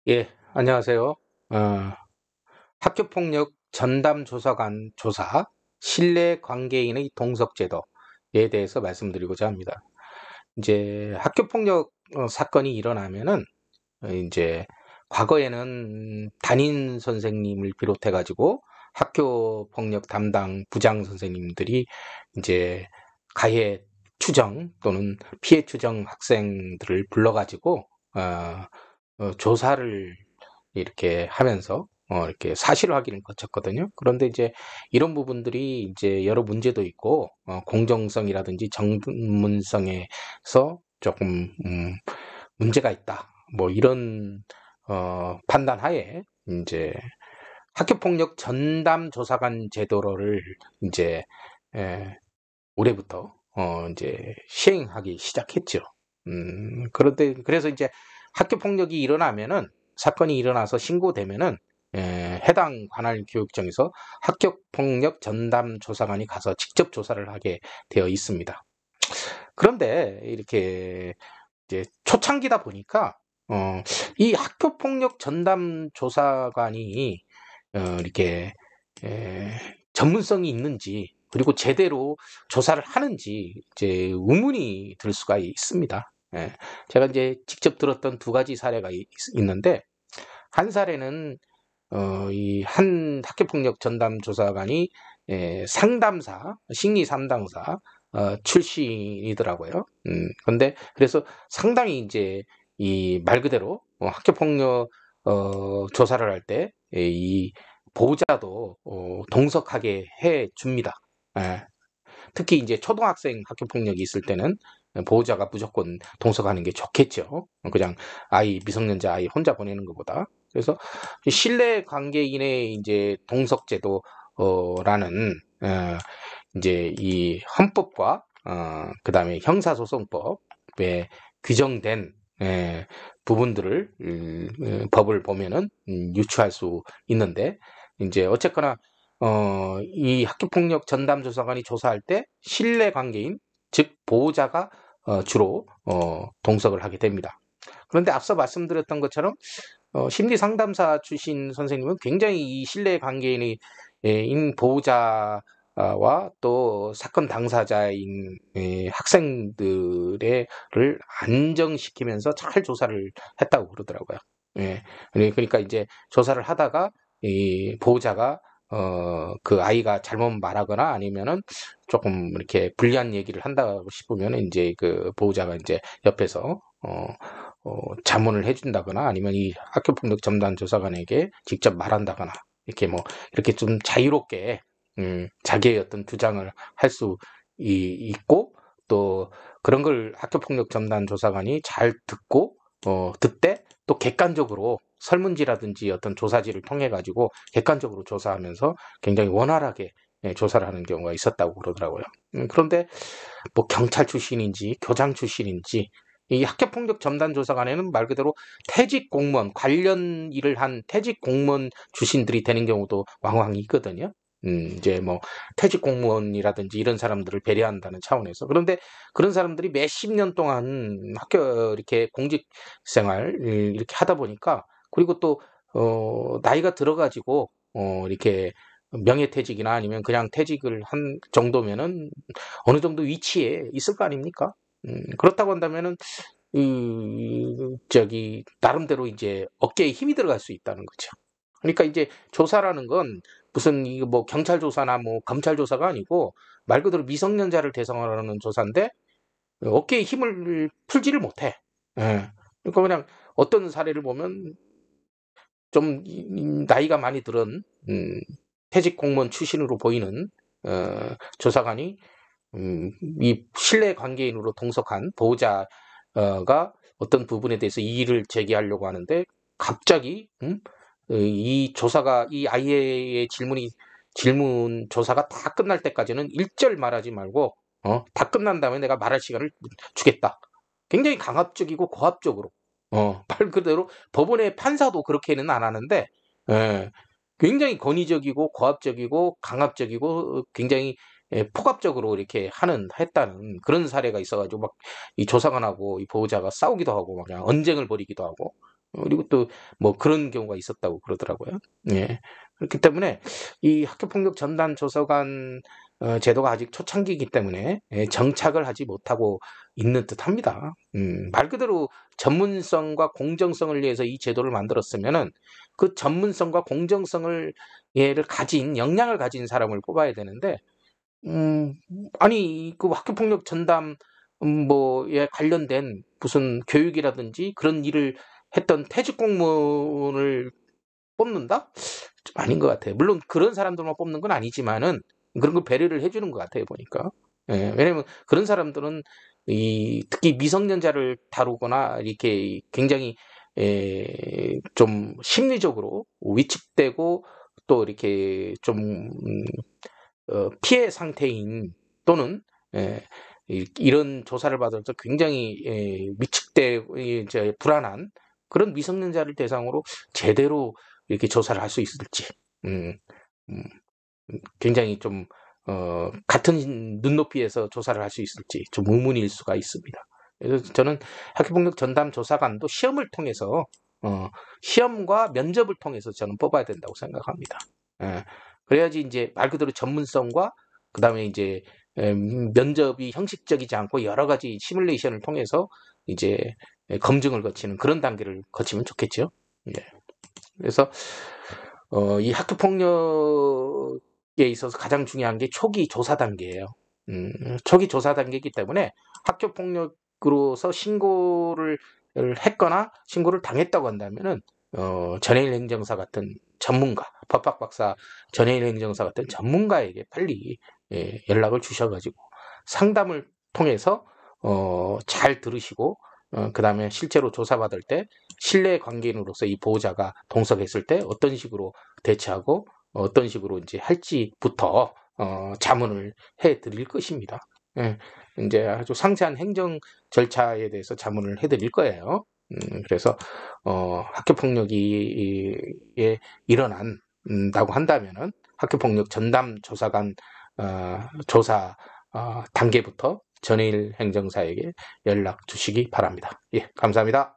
예, 안녕하세요. 어, 학교폭력 전담조사관 조사, 신뢰 관계인의 동석제도에 대해서 말씀드리고자 합니다. 이제 학교폭력 사건이 일어나면은 이제 과거에는 담임 선생님을 비롯해가지고 학교폭력 담당 부장 선생님들이 이제 가해 추정 또는 피해 추정 학생들을 불러가지고 조사를 이렇게 하면서 이렇게 사실 확인을 거쳤거든요. 그런데 이제 이런 부분들이 이제 여러 문제도 있고 공정성이라든지 전문성에서 조금 문제가 있다. 뭐 이런 판단하에 이제 학교폭력 전담 조사관 제도를 이제 에, 올해부터 이제 시행하기 시작했죠. 그런데 그래서 이제 학교 폭력이 일어나면은 사건이 일어나서 신고되면은 해당 관할 교육청에서 학교 폭력 전담 조사관이 가서 직접 조사를 하게 되어 있습니다. 그런데 이렇게 이제 초창기다 보니까 이 학교 폭력 전담 조사관이 이렇게 에, 전문성이 있는지 그리고 제대로 조사를 하는지 이제 의문이 들 수가 있습니다. 예. 제가 이제 직접 들었던 두 가지 사례가 있는데 한 사례는 이 한 학교폭력 전담 조사관이 상담사, 심리 상담사 출신이더라고요. 근데 그래서 상당히 이제 이 말 그대로 학교폭력 조사를 할 때 이 보호자도 동석하게 해 줍니다. 예. 특히 이제 초등학생 학교폭력이 있을 때는 보호자가 무조건 동석하는 게 좋겠죠. 그냥 미성년자 아이 혼자 보내는 것보다. 그래서 신뢰 관계인의 이제 동석제도라는 이제 이 헌법과 그다음에 형사소송법에 규정된 부분들을 법을 보면은 유추할 수 있는데 이제 어쨌거나 이 학교폭력 전담조사관이 조사할 때 신뢰 관계인 즉 보호자가 주로 동석을 하게 됩니다. 그런데 앞서 말씀드렸던 것처럼 심리 상담사 출신 선생님은 굉장히 이 신뢰 관계인의 인 보호자와 또 사건 당사자인 학생들을 안정시키면서 잘 조사를 했다고 그러더라고요. 예. 그러니까 이제 조사를 하다가 이 보호자가 그 아이가 잘못 말하거나 아니면은 조금 이렇게 불리한 얘기를 한다고 싶으면 이제 그 보호자가 이제 옆에서 자문을 해준다거나 아니면 이 학교폭력 전담 조사관에게 직접 말한다거나 이렇게 뭐 이렇게 좀 자유롭게 자기의 어떤 주장을 할 수 있고 또 그런 걸 학교폭력 전담 조사관이 잘 듣고 듣되 또 객관적으로 설문지라든지 어떤 조사지를 통해 가지고 객관적으로 조사하면서 굉장히 원활하게 조사를 하는 경우가 있었다고 그러더라고요. 그런데 뭐 경찰 출신인지 교장 출신인지 이 학교폭력 전담 조사관에는 말 그대로 퇴직 공무원 관련 일을 한 퇴직 공무원 출신들이 되는 경우도 왕왕 있거든요. 이제 뭐 퇴직 공무원이라든지 이런 사람들을 배려한다는 차원에서 그런데 그런 사람들이 몇십 년 동안 학교 이렇게 공직 생활 이렇게 하다 보니까 그리고 또 나이가 들어가지고 이렇게 명예퇴직이나 아니면 그냥 퇴직을 한 정도면은 어느 정도 위치에 있을 거 아닙니까? 그렇다고 한다면은 저기 나름대로 이제 어깨에 힘이 들어갈 수 있다는 거죠. 그러니까 이제 조사라는 건 무슨 이거 뭐 경찰 조사나 뭐 검찰 조사가 아니고 말 그대로 미성년자를 대상으로 하는 조사인데 어깨에 힘을 풀지를 못해. 예. 그러니까 그냥 어떤 사례를 보면 좀 나이가 많이 들은 퇴직 공무원 출신으로 보이는 조사관이 이 신뢰 관계인으로 동석한 보호자가 어떤 부분에 대해서 이의를 제기하려고 하는데 갑자기 이 조사가 이 아이의 질문 조사가 다 끝날 때까지는 일절 말하지 말고 다 끝난 다음에 내가 말할 시간을 주겠다. 굉장히 강압적이고 고압적으로 말 그대로 법원의 판사도 그렇게는 안 하는데 예, 굉장히 권위적이고 고압적이고 강압적이고 굉장히 폭압적으로 이렇게 했다는 그런 사례가 있어가지고 막 이 조사관하고 이 보호자가 싸우기도 하고 막 그냥 언쟁을 벌이기도 하고 그리고 또 뭐 그런 경우가 있었다고 그러더라고요. 예. 그렇기 때문에 이 학교폭력 전담 조사관 제도가 아직 초창기이기 때문에 정착을 하지 못하고 있는 듯합니다. 말 그대로 전문성과 공정성을 위해서 이 제도를 만들었으면은 그 전문성과 공정성을 얘를 가진 역량을 가진 사람을 뽑아야 되는데 음, 아니, 그 학교폭력 전담, 뭐에 관련된 무슨 교육이라든지 그런 일을 했던 퇴직 공무원을 뽑는다? 좀 아닌 것 같아요. 물론 그런 사람들만 뽑는 건 아니지만은 그런 걸 배려를 해주는 것 같아요, 보니까. 예, 왜냐면 그런 사람들은 특히 미성년자를 다루거나 이렇게 굉장히 좀 심리적으로 위축되고 또 이렇게 좀 피해 상태인 또는 예, 이런 조사를 받아서 굉장히 위축되고 이제 불안한 그런 미성년자를 대상으로 제대로 이렇게 조사를 할 수 있을지 음, 음, 굉장히 좀 같은 눈높이에서 조사를 할 수 있을지 좀 의문일 수가 있습니다. 그래서 저는 학교폭력 전담 조사관도 시험을 통해서 시험과 면접을 통해서 저는 뽑아야 된다고 생각합니다. 예, 그래야지 이제 말 그대로 전문성과 그다음에 이제 면접이 형식적이지 않고 여러 가지 시뮬레이션을 통해서 이제 검증을 거치는 그런 단계를 거치면 좋겠죠. 예. 그래서 이 학교폭력에 있어서 가장 중요한 게 초기 조사 단계예요. 초기 조사 단계이기 때문에 학교폭력으로서 신고를 했거나 신고를 당했다고 한다면은 전해일 행정사 같은 전문가, 법학 박사, 전해일 행정사 같은 전문가에게 빨리 연락을 주셔가지고 상담을 통해서 잘 들으시고 그다음에 실제로 조사받을 때 신뢰 관계인으로서 이 보호자가 동석했을 때 어떤 식으로 대처하고 어떤 식으로 이제 할지부터 자문을 해 드릴 것입니다. 예, 이제 아주 상세한 행정 절차에 대해서 자문을 해 드릴 거예요. 그래서 학교폭력이 일어난다고 한다면은 학교폭력 전담 조사관 조사 단계부터 전해일 행정사에게 연락 주시기 바랍니다. 예, 감사합니다.